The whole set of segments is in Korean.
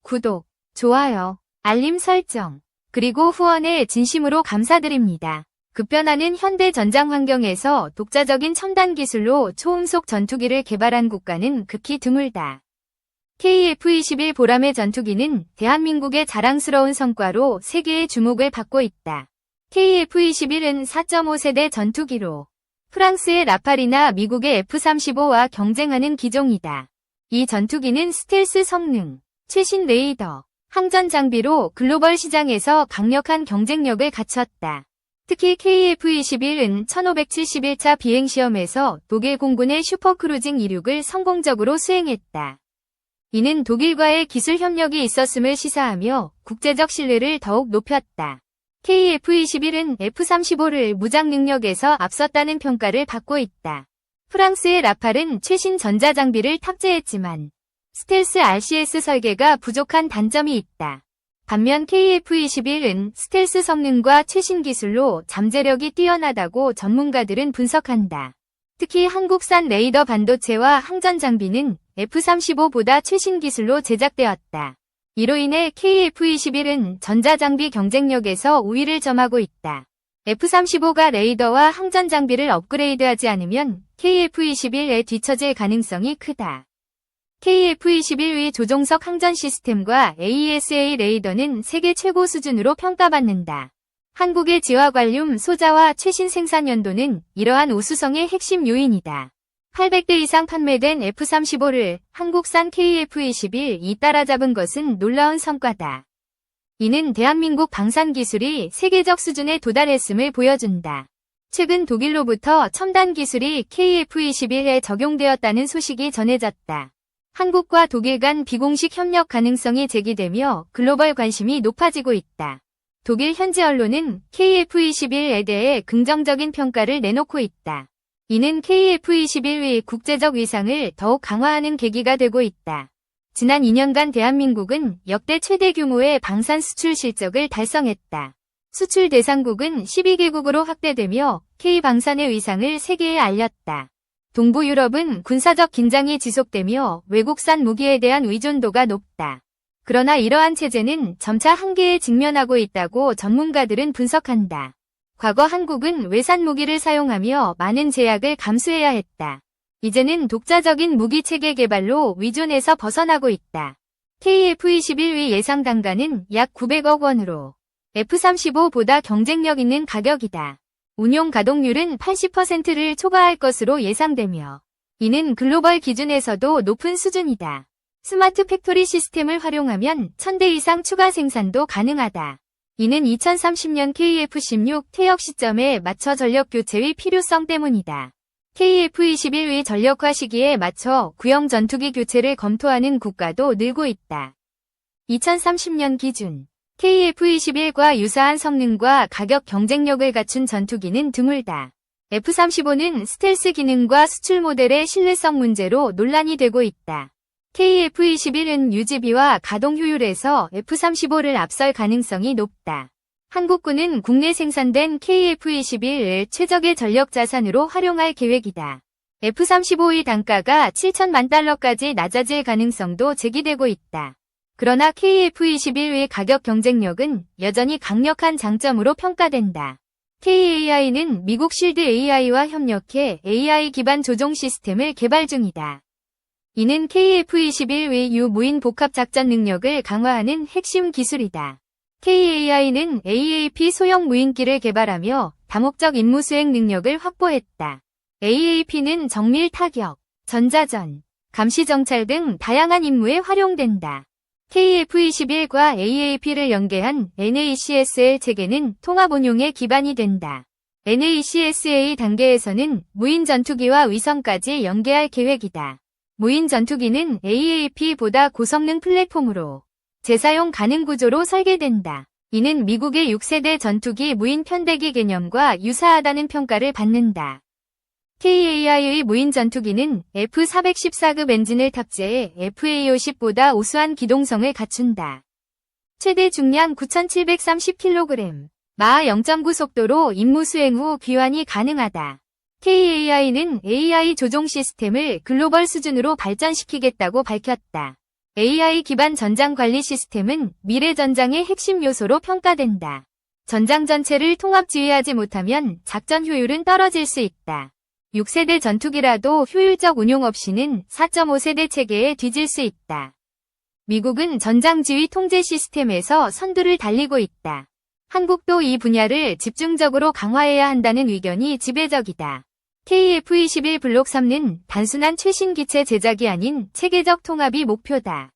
구독, 좋아요, 알림 설정, 그리고 후원에 진심으로 감사드립니다. 급변하는 현대 전장 환경에서 독자적인 첨단 기술로 초음속 전투기를 개발한 국가는 극히 드물다. KF-21 보람의 전투기는 대한민국의 자랑스러운 성과로 세계의 주목을 받고 있다. KF-21은 4.5세대 전투기로 프랑스의 라팔이나 미국의 F-35와 경쟁하는 기종이다. 이 전투기는 스텔스 성능, 최신 레이더, 항전 장비로 글로벌 시장에서 강력한 경쟁력을 갖췄다. 특히 KF-21은 1571차 비행시험에서 독일 공군의 슈퍼크루징 이륙을 성공적으로 수행했다. 이는 독일과의 기술 협력이 있었음을 시사하며 국제적 신뢰를 더욱 높였다. KF-21은 F-35를 무장 능력에서 앞섰다는 평가를 받고 있다. 프랑스의 라팔은 최신 전자장비를 탑재했지만 스텔스 RCS 설계가 부족한 단점이 있다. 반면 KF-21은 스텔스 성능과 최신 기술로 잠재력이 뛰어나다고 전문가들은 분석한다. 특히 한국산 레이더 반도체와 항전 장비는 F-35보다 최신 기술로 제작되었다. 이로 인해 KF-21은 전자장비 경쟁력에서 우위를 점하고 있다. F-35가 레이더와 항전 장비를 업그레이드하지 않으면 KF-21에 뒤처질 가능성이 크다. KF-21의 조종석 항전 시스템과 AESA 레이더는 세계 최고 수준으로 평가받는다. 한국의 지화관륨 소자와 최신 생산 연도는 이러한 우수성의 핵심 요인이다. 800대 이상 판매된 F-35를 한국산 KF-21이 따라잡은 것은 놀라운 성과다. 이는 대한민국 방산 기술이 세계적 수준에 도달했음을 보여준다. 최근 독일로부터 첨단 기술이 KF-21에 적용되었다는 소식이 전해졌다. 한국과 독일 간 비공식 협력 가능성이 제기되며 글로벌 관심이 높아지고 있다. 독일 현지 언론은 KF-21에 대해 긍정적인 평가를 내놓고 있다. 이는 KF-21의 국제적 위상을 더욱 강화하는 계기가 되고 있다. 지난 2년간 대한민국은 역대 최대 규모의 방산 수출 실적을 달성했다. 수출 대상국은 12개국으로 확대되며 K방산의 위상을 세계에 알렸다. 동부 유럽은 군사적 긴장이 지속되며 외국산 무기에 대한 의존도가 높다. 그러나 이러한 체제는 점차 한계에 직면하고 있다고 전문가들은 분석한다. 과거 한국은 외산 무기를 사용하며 많은 제약을 감수해야 했다. 이제는 독자적인 무기 체계 개발로 위존에서 벗어나고 있다. KF-21의 예상 단가는 약 900억 원으로 F-35보다 경쟁력 있는 가격이다. 운용 가동률은 80%를 초과할 것으로 예상되며 이는 글로벌 기준에서도 높은 수준이다. 스마트 팩토리 시스템을 활용하면 1000대 이상 추가 생산도 가능하다. 이는 2030년 KF-16 퇴역 시점에 맞춰 전력 교체의 필요성 때문이다. KF-21의 전력화 시기에 맞춰 구형 전투기 교체를 검토하는 국가도 늘고 있다. 2030년 기준 KF-21과 유사한 성능과 가격 경쟁력을 갖춘 전투기는 드물다. F-35는 스텔스 기능과 수출 모델의 신뢰성 문제로 논란이 되고 있다. KF-21은 유지비와 가동 효율에서 F-35를 앞설 가능성이 높다. 한국군은 국내 생산된 KF-21을 최적의 전력 자산으로 활용할 계획이다. F-35의 단가가 7천만 달러까지 낮아질 가능성도 제기되고 있다. 그러나 KF-21의 가격 경쟁력은 여전히 강력한 장점으로 평가된다. KAI는 미국 실드 AI와 협력해 AI 기반 조종 시스템을 개발 중이다. 이는 KF-21의 유무인 복합 작전 능력을 강화하는 핵심 기술이다. KAI는 AAP 소형 무인기를 개발하며 다목적 임무 수행 능력을 확보했다. AAP는 정밀 타격, 전자전, 감시 정찰 등 다양한 임무에 활용된다. KF-21과 AAP를 연계한 NACSL 체계는 통합 운용의 기반이 된다. NACSA 단계에서는 무인 전투기와 위성까지 연계할 계획이다. 무인 전투기는 AAP보다 고성능 플랫폼으로 재사용 가능 구조로 설계된다. 이는 미국의 6세대 전투기 무인 편대기 개념과 유사하다는 평가를 받는다. KAI의 무인 전투기는 F-414급 엔진을 탑재해 FA-50보다 우수한 기동성을 갖춘다. 최대 중량 9,730kg, 마하 0.9 속도로 임무 수행 후 귀환이 가능하다. KAI는 AI 조종 시스템을 글로벌 수준으로 발전시키겠다고 밝혔다. AI 기반 전장 관리 시스템은 미래 전장의 핵심 요소로 평가된다. 전장 전체를 통합 지휘하지 못하면 작전 효율은 떨어질 수 있다. 6세대 전투기라도 효율적 운용 없이는 4.5세대 체계에 뒤질 수 있다. 미국은 전장 지휘 통제 시스템에서 선두를 달리고 있다. 한국도 이 분야를 집중적으로 강화해야 한다는 의견이 지배적이다. KF-21 블록 3는 단순한 최신 기체 제작이 아닌 체계적 통합이 목표다.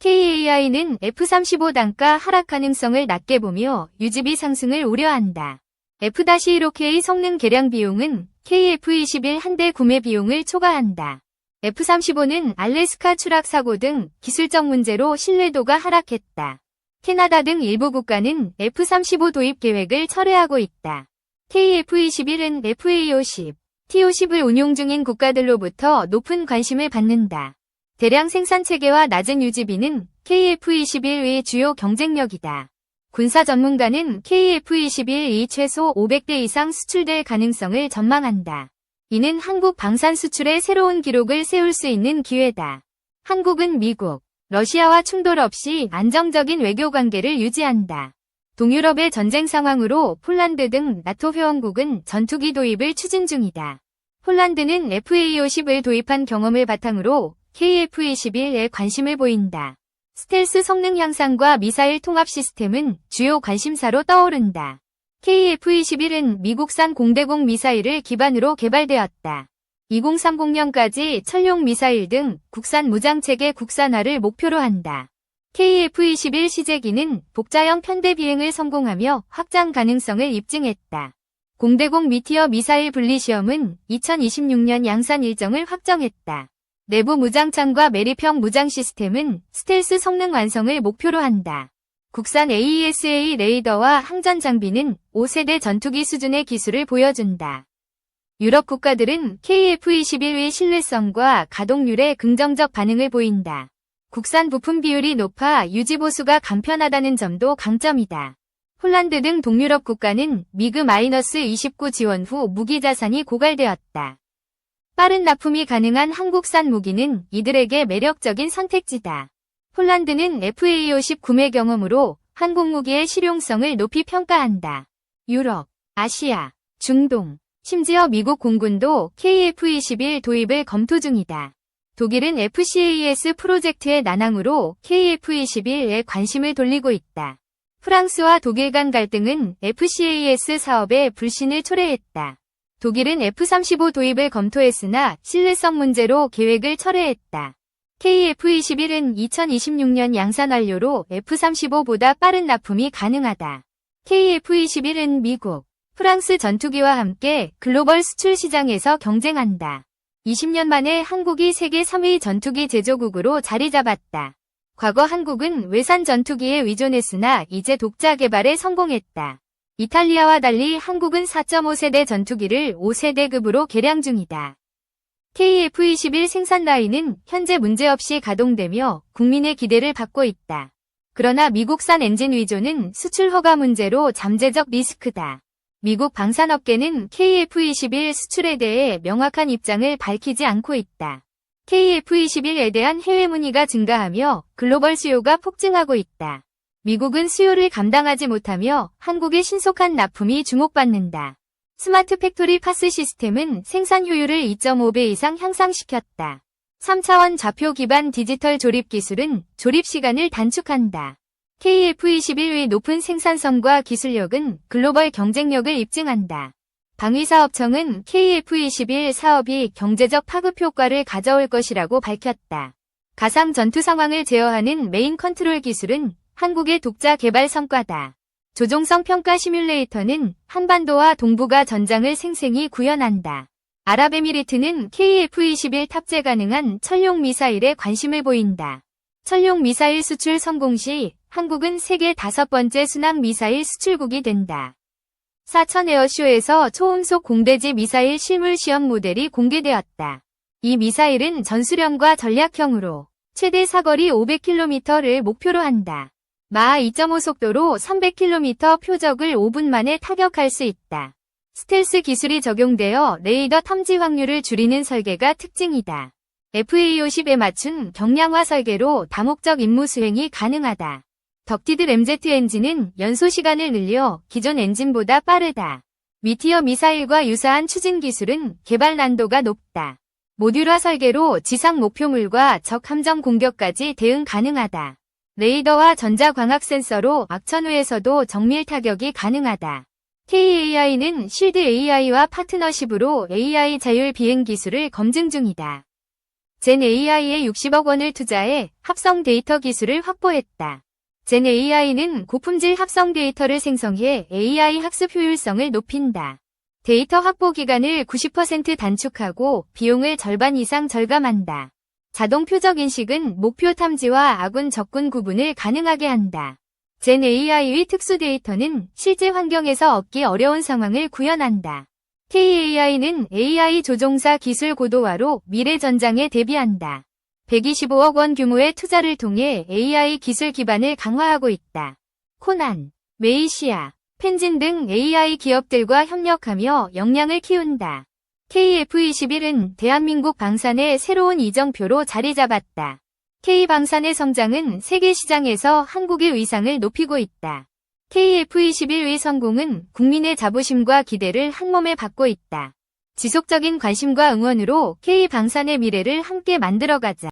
KAI는 F-35 단가 하락 가능성을 낮게 보며 유지비 상승을 우려한다. F-15K 성능 개량 비용은 KF-21 한 대 구매 비용을 초과한다. F-35는 알래스카 추락 사고 등 기술적 문제로 신뢰도가 하락했다. 캐나다 등 일부 국가는 F-35 도입 계획을 철회하고 있다. KF-21은 FA-50, T-50을 운용 중인 국가들로부터 높은 관심을 받는다. 대량 생산 체계와 낮은 유지비는 KF-21의 주요 경쟁력이다. 군사 전문가는 KF-21이 최소 500대 이상 수출될 가능성을 전망한다. 이는 한국 방산 수출의 새로운 기록을 세울 수 있는 기회다. 한국은 미국, 러시아와 충돌 없이 안정적인 외교 관계를 유지한다. 동유럽의 전쟁 상황으로 폴란드 등 나토 회원국은 전투기 도입을 추진 중이다. 폴란드는 FA-50을 도입한 경험을 바탕으로 KF-21에 관심을 보인다. 스텔스 성능 향상과 미사일 통합 시스템은 주요 관심사로 떠오른다. KF-21은 미국산 공대공 미사일을 기반으로 개발되었다. 2030년까지 천룡 미사일 등 국산 무장체계 국산화를 목표로 한다. KF-21 시제기는 복자형 편대 비행을 성공하며 확장 가능성을 입증했다. 공대공 미티어 미사일 분리 시험은 2026년 양산 일정을 확정했다. 내부 무장창과 매립형 무장 시스템은 스텔스 성능 완성을 목표로 한다. 국산 AESA 레이더와 항전 장비는 5세대 전투기 수준의 기술을 보여준다. 유럽 국가들은 KF-21의 신뢰성과 가동률에 긍정적 반응을 보인다. 국산 부품 비율이 높아 유지보수가 간편하다는 점도 강점이다. 폴란드 등 동유럽 국가는 미그-29 지원 후 무기 자산이 고갈되었다. 빠른 납품이 가능한 한국산 무기는 이들에게 매력적인 선택지다. 폴란드는 FA-50 구매 경험으로 한국 무기의 실용성을 높이 평가한다. 유럽, 아시아, 중동, 심지어 미국 공군도 KF-21 도입을 검토 중이다. 독일은 FCAS 프로젝트의 난항으로 KF-21에 관심을 돌리고 있다. 프랑스와 독일 간 갈등은 FCAS 사업에 불신을 초래했다. 독일은 F-35 도입을 검토했으나 신뢰성 문제로 계획을 철회했다. KF-21은 2026년 양산 완료로 F-35보다 빠른 납품이 가능하다. KF-21은 미국, 프랑스 전투기와 함께 글로벌 수출 시장에서 경쟁한다. 20년 만에 한국이 세계 3위 전투기 제조국으로 자리 잡았다. 과거 한국은 외산 전투기에 의존했으나 이제 독자 개발에 성공했다. 이탈리아와 달리 한국은 4.5세대 전투기를 5세대급으로 개량 중이다. KF-21 생산 라인은 현재 문제없이 가동되며 국민의 기대를 받고 있다. 그러나 미국산 엔진 위조는 수출 허가 문제로 잠재적 리스크다. 미국 방산업계는 KF-21 수출에 대해 명확한 입장을 밝히지 않고 있다. KF-21에 대한 해외 문의가 증가하며 글로벌 수요가 폭증하고 있다. 미국은 수요를 감당하지 못하며 한국의 신속한 납품이 주목받는다. 스마트 팩토리 파스 시스템은 생산 효율을 2.5배 이상 향상시켰다. 3차원 좌표 기반 디지털 조립 기술은 조립 시간을 단축한다. KF-21의 높은 생산성과 기술력은 글로벌 경쟁력을 입증한다. 방위사업청은 KF-21 사업이 경제적 파급 효과를 가져올 것이라고 밝혔다. 가상 전투 상황을 제어하는 메인 컨트롤 기술은 한국의 독자 개발 성과다. 조종성 평가 시뮬레이터는 한반도와 동북아 전장을 생생히 구현한다. 아랍에미리트는 KF-21 탑재 가능한 천룡 미사일에 관심을 보인다. 천룡 미사일 수출 성공 시 한국은 세계 5번째 순항 미사일 수출국이 된다. 사천 에어쇼에서 초음속 공대지 미사일 실물 시험 모델이 공개되었다. 이 미사일은 전술형과 전략형으로 최대 사거리 500km를 목표로 한다. 마하 2.5 속도로 300km 표적을 5분 만에 타격할 수 있다. 스텔스 기술이 적용되어 레이더 탐지 확률을 줄이는 설계가 특징이다. FA50에 맞춘 경량화 설계로 다목적 임무 수행이 가능하다. 덕티드 램제트 엔진은 연소 시간을 늘려 기존 엔진보다 빠르다. 미티어 미사일과 유사한 추진 기술은 개발 난도가 높다. 모듈화 설계로 지상 목표물과 적 함정 공격까지 대응 가능하다. 레이더와 전자광학 센서로 악천후에서도 정밀 타격이 가능하다. KAI는 실드 AI와 파트너십으로 AI 자율 비행 기술을 검증 중이다. 젠 AI에 60억 원을 투자해 합성 데이터 기술을 확보했다. 젠 AI는 고품질 합성 데이터를 생성해 AI 학습 효율성을 높인다. 데이터 확보 기간을 90% 단축하고 비용을 절반 이상 절감한다. 자동 표적 인식은 목표 탐지와 아군 적군 구분을 가능하게 한다. 젠 AI의 특수 데이터는 실제 환경에서 얻기 어려운 상황을 구현한다. KAI는 AI 조종사 기술 고도화로 미래 전장에 대비한다. 125억 원 규모의 투자를 통해 AI 기술 기반을 강화하고 있다. 코난, 메이시아, 펜진 등 AI 기업들과 협력하며 역량을 키운다. KF-21은 대한민국 방산의 새로운 이정표로 자리 잡았다. K방산의 성장은 세계 시장에서 한국의 위상을 높이고 있다. KF-21의 성공은 국민의 자부심과 기대를 한몸에 받고 있다. 지속적인 관심과 응원으로 K방산의 미래를 함께 만들어가자.